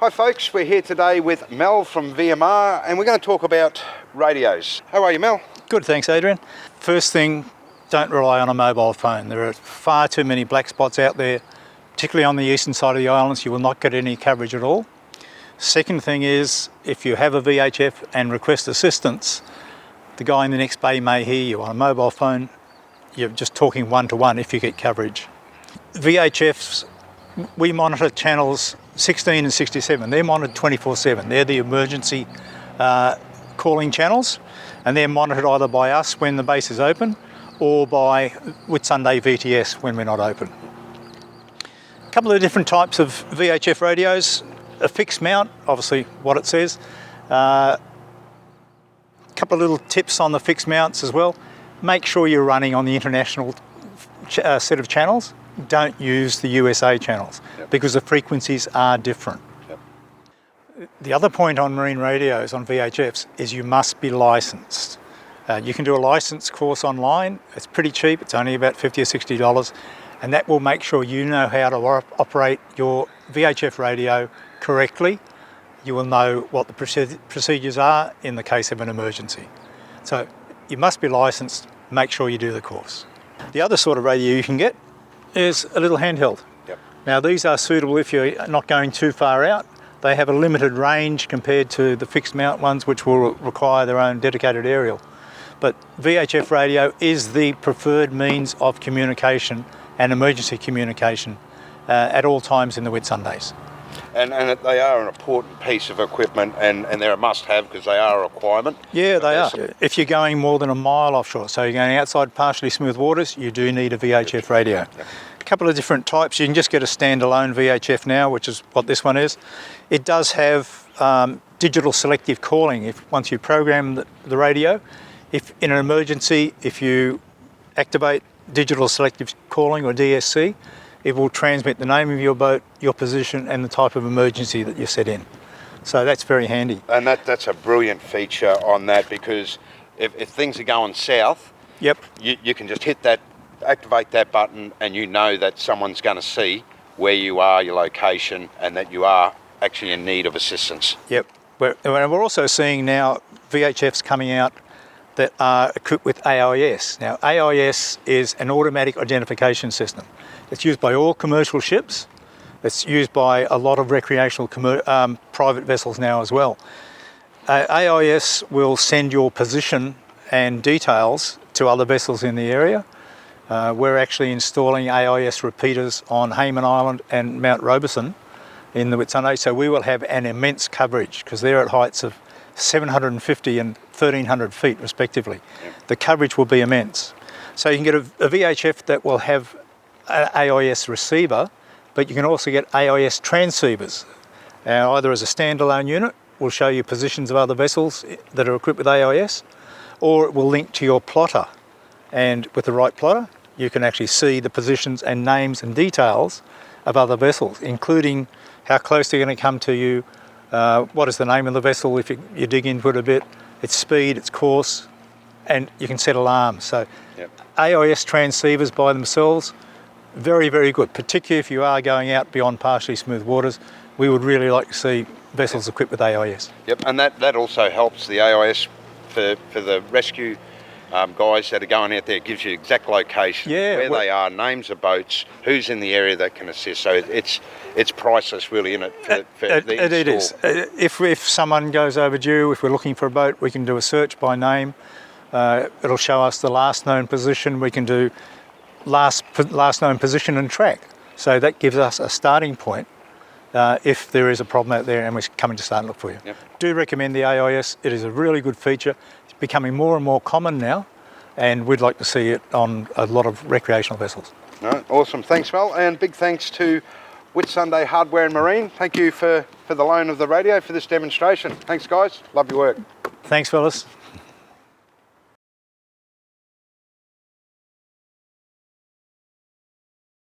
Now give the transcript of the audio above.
Hi folks, we're here today with Mel from VMR and we're going to talk about radios. How are you, Mel? Good, thanks Adrian. First thing, don't rely on a mobile phone. There are far too many black spots out there, particularly on the eastern side of the islands. You will not get any coverage at all. Second thing is, if you have a VHF and request assistance, the guy in the next bay may hear you. On a mobile phone, you're just talking one-to-one if you get coverage. VHFs, we monitor channels 16 and 67. They're monitored 24/7. They're the emergency calling channels, and they're monitored either by us when the base is open or by Whitsunday VTS when we're not open. A couple of different types of VHF radios. A fixed mount, obviously what it says. A couple of little tips on the fixed mounts as well. Make sure you're running on the international set of channels. Don't use the USA channels because the frequencies are different. The other point on marine radios, on VHFs, is you must be licensed. You can do a license course online. It's pretty cheap. It's only about $50 or $60, and that will make sure you know how to operate your VHF radio correctly. You will know what the procedures are in the case of an emergency. So you must be licensed. Make sure you do the course. The other sort of radio you can get is a little handheld. Now these are suitable if you're not going too far out. They have a limited range compared to the fixed mount ones, which will require their own dedicated aerial. But VHF radio is the preferred means of communication and emergency communication at all times in the Whitsundays. And they are an important piece of equipment and they're a must-have because they are a requirement. Yeah, they are. If you're going more than a mile offshore, so you're going outside partially smooth waters, you do need a VHF radio. A couple of different types. You can just get a standalone VHF now, which is what this one is. It does have digital selective calling. Once you program the radio, if in an emergency, if you activate digital selective calling or DSC, it will transmit the name of your boat, your position and the type of emergency that you're set in. So that's very handy. And that's a brilliant feature on that, because if things are going south, you can just hit that, activate that button, and you know that someone's going to see where you are, your location, and that you are actually in need of assistance. We're also seeing now VHFs coming out that are equipped with AIS. Now AIS is an automatic identification system. It's used by all commercial ships. It's used by a lot of recreational private vessels now as well. AIS will send your position and details to other vessels in the area. We're actually installing AIS repeaters on Hayman Island and Mount Robeson in the Whitsunday, so we will have an immense coverage because they're at heights of 750 and 1300 feet respectively. The coverage will be immense. So you can get a VHF that will have an AIS receiver, but you can also get AIS transceivers. Either as a standalone unit, will show you positions of other vessels that are equipped with AIS, or it will link to your plotter. And with the right plotter, you can actually see the positions and names and details of other vessels, including how close they're going to come to you, what is the name of the vessel if you dig into it a bit, its speed, its course, and you can set alarms. So AIS transceivers by themselves, very, very good, particularly if you are going out beyond partially smooth waters. We would really like to see vessels equipped with AIS. And that also helps the AIS for the rescue guys that are going out there. It gives you exact location, where they are, names of boats, who's in the area that can assist. So it's priceless, really, isn't it? It is. If someone goes overdue, if we're looking for a boat, we can do a search by name. It'll show us the last known position. We can do last known position and track. So that gives us a starting point if there is a problem out there and we're coming to start and look for you. Do recommend the AIS. It is a really good feature. It's becoming more and more common now, and we'd like to see it on a lot of recreational vessels. Awesome. Thanks, Mel, and big thanks to Whitsunday Hardware and Marine. Thank you for the loan of the radio for this demonstration. Thanks, guys. Love your work. Thanks, fellas.